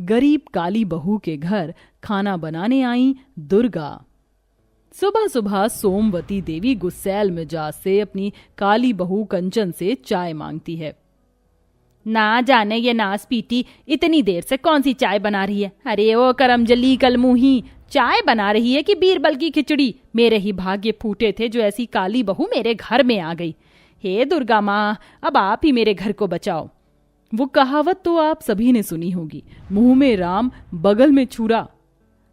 गरीब काली बहू के घर खाना बनाने आई दुर्गा। सुबह सुबह सोमवती देवी गुस्सैल मिजाज से अपनी काली बहू कंचन से चाय मांगती है। ना जाने ये नास पीटी इतनी देर से कौन सी चाय बना रही है। अरे ओ करमजली कलमुही, चाय बना रही है कि बीरबल की खिचड़ी? मेरे ही भाग्य फूटे थे जो ऐसी काली बहू मेरे घर में आ गई। हे दुर्गा माँ, अब आप ही मेरे घर को बचाओ। वो कहावत तो आप सभी ने सुनी होगी, मुंह में राम बगल में छुरा।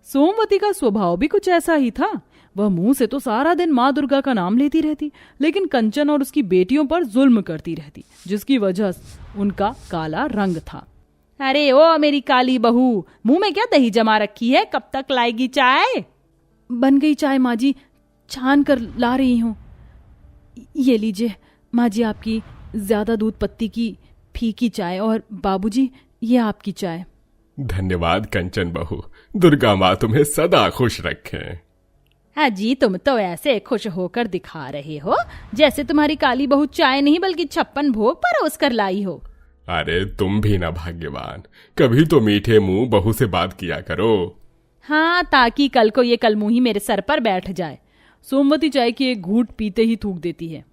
सोमवती का स्वभाव भी कुछ ऐसा ही था। वह मुंह से तो सारा दिन माँ दुर्गा का नाम लेती रहती, लेकिन कंचन और उसकी बेटियों पर जुल्म करती रहती, जिसकी वजह उनका काला रंग था। अरे ओ मेरी काली बहू, मुंह में क्या दही जमा रखी है? कब तक लाएगी चाय? बन गई चाय माँ जी, छान कर ला रही हूँ। ये लीजिए माँ जी आपकी ज्यादा दूध पत्ती की फीकी चाय, और बाबूजी ये आपकी चाय। धन्यवाद कंचन बहू, दुर्गा माँ तुम्हें सदा खुश रखें। हाँ जी, तुम तो ऐसे खुश होकर दिखा रहे हो जैसे तुम्हारी काली बहू चाय नहीं बल्कि 56 भोग परोस कर लाई हो। अरे तुम भी ना भाग्यवान, कभी तो मीठे मुंह बहू से बात किया करो। हाँ, ताकि कल को ये कलमुही मेरे सर पर बैठ जाए। सोमवती चाय की एक घूंट पीते ही थूक देती है।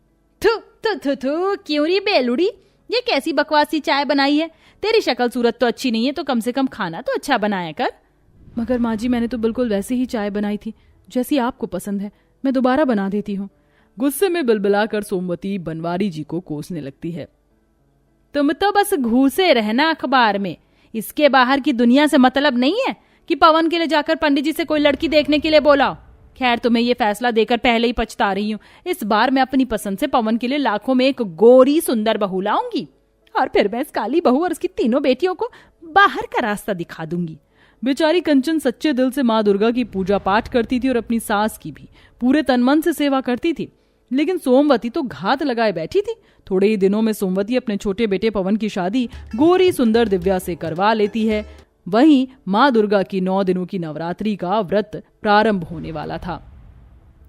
थू थू थू थू, क्यों री बेलुड़ी, ये कैसी बकवासी चाय बनाई है? तेरी शक्ल सूरत तो अच्छी नहीं है, तो कम से कम खाना तो अच्छा बनाया कर। मगर माँ जी, मैंने तो बिल्कुल वैसे ही चाय बनाई थी जैसी आपको पसंद है, मैं दोबारा बना देती हूँ। गुस्से में बिलबिलाकर सोमवती बनवारी जी को कोसने लगती है। तुम तो बस घूसे रहना अखबार में, इसके बाहर की दुनिया से मतलब नहीं है कि पवन के लिए जाकर पंडित जी से कोई लड़की देखने के लिए बोलाओ। खैर, तुम्हें ये फैसला देकर पहले ही पछता रही हूँ। इस बार मैं अपनी पसंद से पवन के लिए लाखों में एक गोरी सुंदर बहू लाऊंगी, और फिर मैं इस काली बहू और उसकी तीनों बेटियों को बाहर का रास्ता दिखा दूंगी। बेचारी कंचन सच्चे दिल से माँ दुर्गा की पूजा पाठ करती थी और अपनी सास की भी पूरे तन मन से सेवा करती थी, लेकिन सोमवती तो घात लगाए बैठी थी। थोड़े ही दिनों में सोमवती अपने छोटे बेटे पवन की शादी गोरी सुंदर दिव्या से करवा लेती है। वहीं माँ दुर्गा की 9 दिनों की नवरात्रि का व्रत प्रारंभ होने वाला था।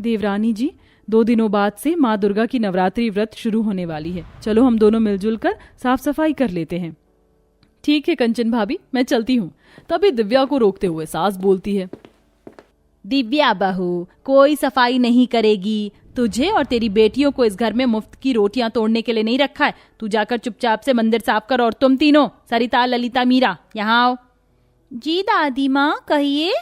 देवरानी जी, 2 दिनों बाद से माँ दुर्गा की नवरात्रि व्रत शुरू होने वाली है। चलो हम दोनों मिलजुल कर साफ सफाई कर लेते हैं। ठीक है कंचन भाभी, मैं चलती हूँ। तभी दिव्या को रोकते हुए सास बोलती है। दिव्या बहू, कोई सफाई नहीं करेगी। तुझे और तेरी बेटियों को इस घर में मुफ्त की रोटियां तोड़ने के लिए नहीं रखा है। तू जाकर चुपचाप से मंदिर साफ कर, और तुम तीनों, सरिता, ललिता, मीरा, यहाँ आओ। जी दादी माँ, कहिए।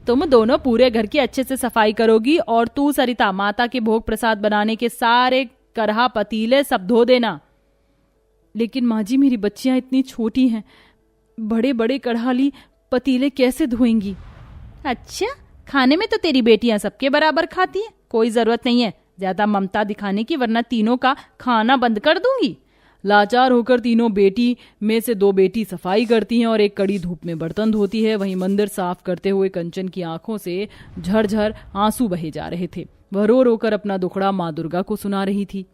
तुम दोनों पूरे घर की अच्छे से सफाई करोगी, और तू सरिता, माता के भोग प्रसाद बनाने के सारे करहा पतीले सब धो देना। लेकिन माँ जी, मेरी बच्चियां इतनी छोटी हैं, बड़े बड़े कढ़ाली पतीले कैसे धोएंगी? अच्छा, खाने में तो तेरी बेटियां सबके बराबर खाती हैं, कोई जरूरत नहीं है ज्यादा ममता दिखाने की, वरना तीनों का खाना बंद कर दूंगी। लाचार होकर तीनों बेटी में से 2 बेटी सफाई करती हैं और एक कड़ी धूप में बर्तन धोती है। वहीं मंदिर साफ करते हुए कंचन की आंखों से झरझर आंसू बहे जा रहे थे। वह रो रो कर अपना दुखड़ा माँ दुर्गा को सुना रही थी।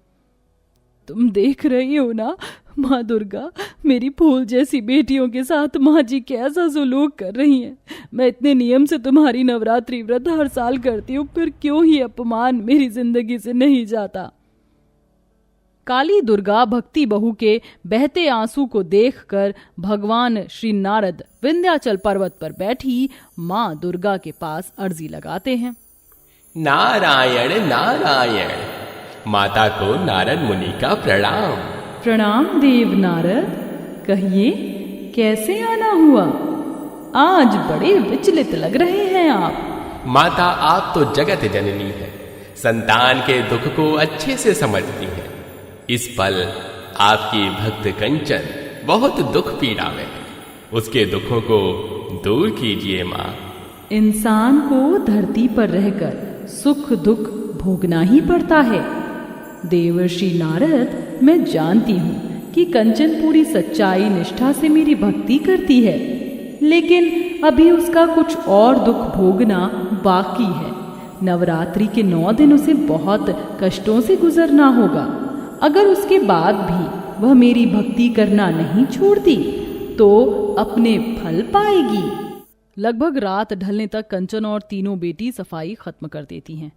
तुम देख रही हो ना माँ दुर्गा, मेरी फूल जैसी बेटियों के साथ माँ जी कैसा सुलूक कर रही हैं। मैं इतने नियम से तुम्हारी नवरात्रि व्रत हर साल करती हूँ, फिर क्यों ही अपमान मेरी जिंदगी से नहीं जाता। काली दुर्गा भक्ति बहू के बहते आंसू को देखकर भगवान श्री नारद विंध्याचल पर्वत पर बैठी माँ दुर्गा के पास अर्जी लगाते हैं। नारायण नारायण, माता को नारद मुनि का प्रणाम। प्रणाम देव नारद, कहिए कैसे आना हुआ? आज बड़े विचलित लग रहे हैं आप। माता, आप तो जगत जननी है, संतान के दुख को अच्छे से समझती हैं। इस पल आपकी भक्त कंचन बहुत दुख पीड़ा में है, उसके दुखों को दूर कीजिए माँ। इंसान को धरती पर रहकर सुख दुख भोगना ही पड़ता है। देवर्षि नारद, मैं जानती हूँ कि कंचन पूरी सच्चाई निष्ठा से मेरी भक्ति करती है, लेकिन अभी उसका कुछ और दुख भोगना बाकी है। नवरात्रि के 9 दिन उसे बहुत कष्टों से गुजरना होगा। अगर उसके बाद भी वह मेरी भक्ति करना नहीं छोड़ती तो अपने फल पाएगी। लगभग रात ढलने तक कंचन और तीनों बेटी सफाई खत्म कर देती हैं।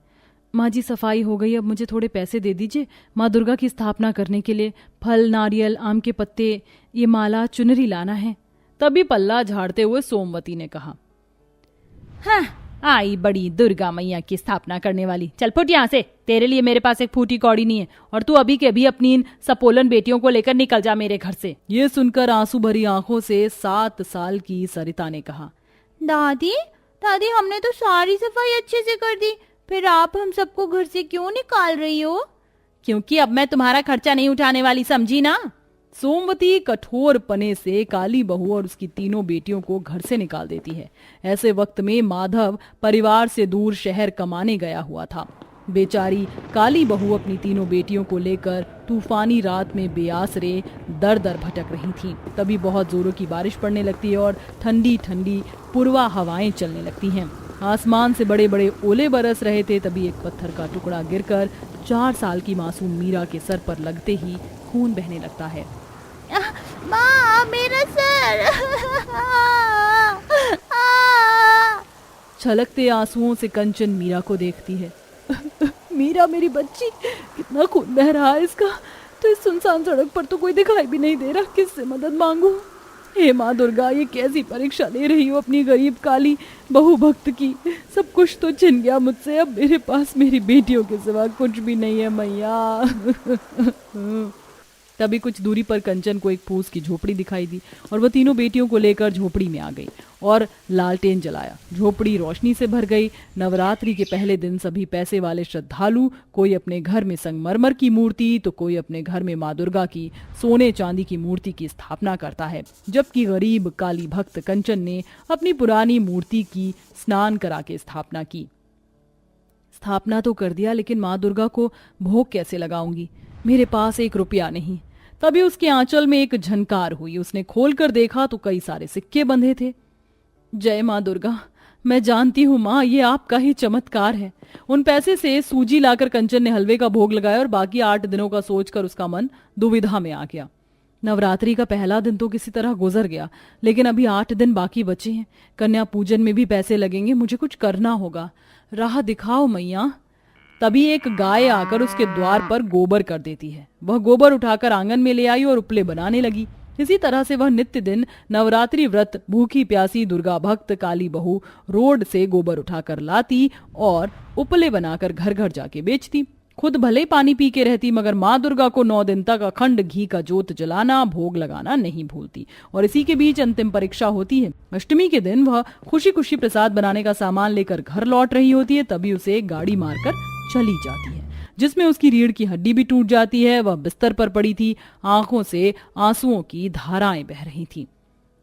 माँ जी, सफाई हो गई, अब मुझे थोड़े पैसे दे दीजिए माँ दुर्गा की स्थापना करने के लिए। फल, नारियल, आम के पत्ते, ये माला, चुनरी लाना है। तभी पल्ला झाड़ते हुए सोमवती ने कहा, हाँ, आई बड़ी दुर्गा मैया की स्थापना करने वाली। चल फुट यहाँ से, तेरे लिए मेरे पास एक फूटी कौड़ी नहीं है, और तू अभी के अभी अपनी इन सपोलन बेटियों को लेकर निकल जा मेरे घर से। ये सुनकर आंसू भरी आंखों से 7 साल की सरिता ने कहा, दादी दादी, हमने तो सारी सफाई अच्छे से कर दी, फिर आप हम सबको घर से क्यों निकाल रही हो? क्योंकि अब मैं तुम्हारा खर्चा नहीं उठाने वाली, समझी ना। सोमवती कठोर पने से काली बहू और उसकी तीनों बेटियों को घर से निकाल देती है। ऐसे वक्त में माधव परिवार से दूर शहर कमाने गया हुआ था। बेचारी काली बहू अपनी तीनों बेटियों को लेकर तूफानी रात में बेआसरे दर दर भटक रही थी। तभी बहुत जोरों की बारिश पड़ने लगती है और ठंडी ठंडी पूर्वा हवाएं चलने लगती हैं। आसमान से बड़े बड़े ओले बरस रहे थे। तभी एक पत्थर का टुकड़ा गिरकर 4 साल की मासूम मीरा के सर पर लगते ही खून बहने लगता है। माँ, मेरा सर! छलकते आंसुओं से कंचन मीरा को देखती है। मीरा मेरी बच्ची, कितना खून बह रहा है इसका, तो इस सुनसान सड़क पर तो कोई दिखाई भी नहीं दे रहा, किससे मदद मांगू? हे माँ दुर्गा, ये कैसी परीक्षा ले रही हो अपनी गरीब काली बहु भक्त की। सब कुछ तो छिन गया मुझसे, अब मेरे पास मेरी बेटियों के सिवा कुछ भी नहीं है मैया। तभी कुछ दूरी पर कंचन को एक फूस की झोपड़ी दिखाई दी और वह तीनों बेटियों को लेकर झोपड़ी में आ गई और लालटेन जलाया। झोपड़ी रोशनी से भर गई। नवरात्रि के पहले दिन सभी पैसे वाले श्रद्धालु, कोई अपने घर में संगमरमर की मूर्ति तो कोई अपने घर में माँ दुर्गा की सोने चांदी की मूर्ति की स्थापना करता है, जबकि गरीब काली भक्त कंचन ने अपनी पुरानी मूर्ति की स्नान करा के स्थापना की। स्थापना तो कर दिया, लेकिन माँ दुर्गा को भोग कैसे लगाऊंगी? मेरे पास 1 रुपया नहीं। तभी उसके आंचल में एक झनकार हुई। उसने खोलकर देखा तो कई सारे सिक्के बंधे थे। जय माँ दुर्गा, मैं जानती हूँ माँ, ये आपका ही चमत्कार है। उन पैसे से सूजी लाकर कंचन ने हलवे का भोग लगाया और बाकी 8 दिनों का सोचकर उसका मन दुविधा में आ गया। नवरात्रि का पहला दिन तो किसी तरह गुजर गया, लेकिन अभी 8 दिन बाकी बचे हैं। कन्या पूजन में भी पैसे लगेंगे, मुझे कुछ करना होगा। राह दिखाओ मैया। तभी एक गाय आकर उसके द्वार पर गोबर कर देती है। वह गोबर उठाकर आंगन में ले आई और उपले बनाने लगी। इसी तरह से वह नित्य दिन नवरात्रि व्रत भूखी प्यासी दुर्गा भक्त काली बहू रोड से गोबर उठाकर लाती और उपले बनाकर घर घर जाके बेचती। खुद भले पानी पी के रहती, मगर माँ दुर्गा को 9 दिन तक अखंड घी का जोत जलाना, भोग लगाना नहीं भूलती। और इसी के बीच अंतिम परीक्षा होती है। अष्टमी के दिन वह खुशी खुशी प्रसाद बनाने का सामान लेकर घर लौट रही होती है। तभी उसे एक गाड़ी मारकर चली जाती है, जिसमें उसकी रीढ़ की हड्डी भी टूट जाती है। वह बिस्तर पर पड़ी थी, आंखों से आंसुओं की धाराएं बह रही थी।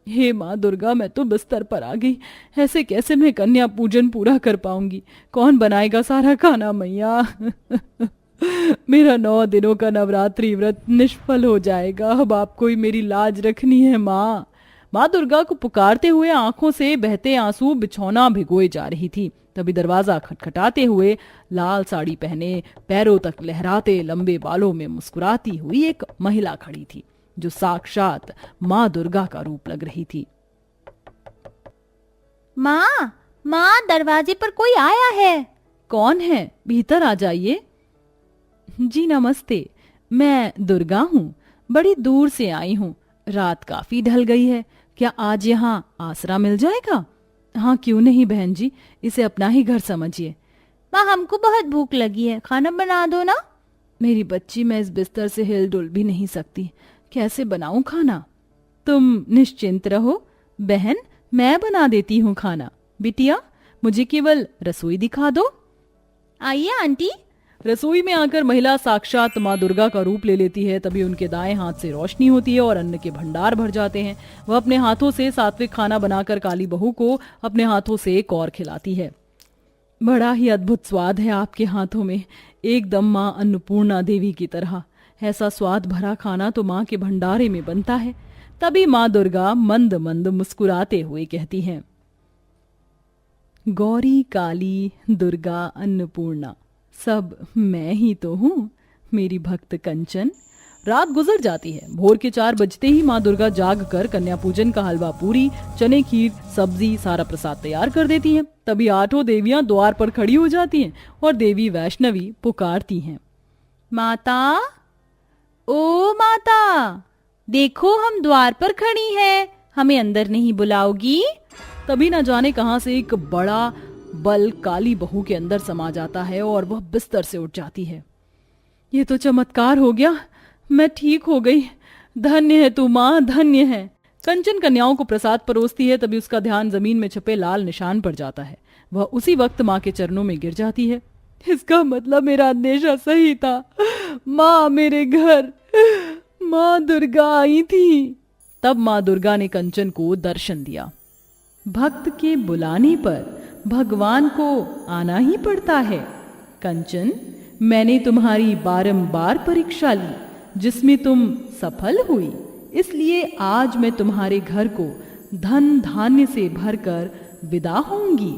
हे माँ दुर्गा, मैं तो बिस्तर पर आ गई। ऐसे कैसे मैं कन्या पूजन पूरा कर पाऊंगी? कौन बनाएगा सारा खाना मैया? मेरा 9 दिनों का नवरात्रि व्रत निष्फल हो जाएगा। अब आपको ही मेरी लाज रखनी है माँ। माँ दुर्गा को पुकारते हुए आंखों से बहते आंसू बिछौना भिगोए जा रही थी। तभी दरवाजा खटखटाते हुए लाल साड़ी पहने, पैरों तक लहराते लंबे बालों में मुस्कुराती हुई एक महिला खड़ी थी, जो साक्षात माँ दुर्गा का रूप लग रही थी। माँ, माँ, दरवाजे पर कोई आया है। कौन है? भीतर आ जाइए। जी नमस्ते, मैं दुर्गा हूँ। बड़ी दूर से आई हूँ। रात काफी ढल गई है, क्या आज यहाँ आसरा मिल जाएगा? हाँ, क्यों नहीं बहन जी, इसे अपना ही घर समझिए। माँ, हमको बहुत भूख लगी है, खाना बना दो ना। मेरी बच्ची, मैं इस बिस्तर से हिल डुल भी नहीं सकती, कैसे बनाऊं खाना? तुम निश्चिंत रहो बहन, मैं बना देती हूँ खाना। बिटिया, मुझे केवल रसोई दिखा दो। आइए आंटी। रसोई में आकर महिला साक्षात माँ दुर्गा का रूप ले लेती है। तभी उनके दाएं हाथ से रोशनी होती है और अन्न के भंडार भर जाते हैं। वह अपने हाथों से सात्विक खाना बनाकर काली बहू को अपने हाथों से एक और खिलाती है। बड़ा ही अद्भुत स्वाद है आपके हाथों में, एकदम माँ अन्नपूर्णा देवी की तरह। ऐसा स्वाद भरा खाना तो माँ के भंडारे में बनता है। तभी माँ दुर्गा मंद मंद मुस्कुराते हुए कहती हैं, गौरी काली दुर्गा अन्नपूर्णा, सब मैं ही तो हूँ, मेरी भक्त कंचन। रात गुजर जाती है। भोर के 4 बजते ही माँ दुर्गा जाग कर कन्या पूजन का हलवा पूरी, चने खीर, सब्जी, सारा प्रसाद तैयार कर देती हैं। तभी 8 देवियां द्वार पर खड़ी हो जाती हैं और देवी वैष्णवी पुकारती हैं, माता, ओ माता, देखो हम द्वार पर खड़ी हैं, हमें अंदर नहीं बुलाओगी? तभी न जाने कहां से एक बड़ा बल काली बहू के अंदर समा जाता है और वह बिस्तर से उठ जाती है। ये तो चमत्कार हो गया, मैं ठीक हो गई। धन्य है तू माँ, धन्य है। कंचन कन्याओं को प्रसाद परोसती है, तभी उसका ध्यान जमीन में छपे लाल निशान पर जाता है। वह उसी वक्त माँ के चरणों में गिर जाती है। इसका मतलब मेरा अंदेशा सही था, माँ मेरे घर, माँ दुर्गा आई थी। तब माँ दुर्गा ने कंचन को दर्शन दिया। भक्त के बुलाने पर भगवान को आना ही पड़ता है। कंचन, मैंने तुम्हारी बारंबार परीक्षा ली, जिसमें तुम सफल हुई, इसलिए आज मैं तुम्हारे घर को धन धान्य से भरकर विदा होंगी।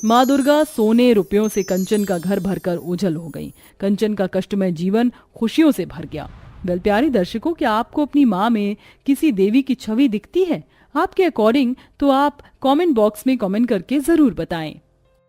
माँ दुर्गा सोने रुपयों से कंचन का घर भरकर ओझल हो गई। कंचन का कष्टमय जीवन खुशियों से भर गया। वेल प्यारे दर्शकों, क्या आपको अपनी माँ में किसी देवी की छवि दिखती है? आपके अकॉर्डिंग तो आप कमेंट बॉक्स में कमेंट करके जरूर बताएं।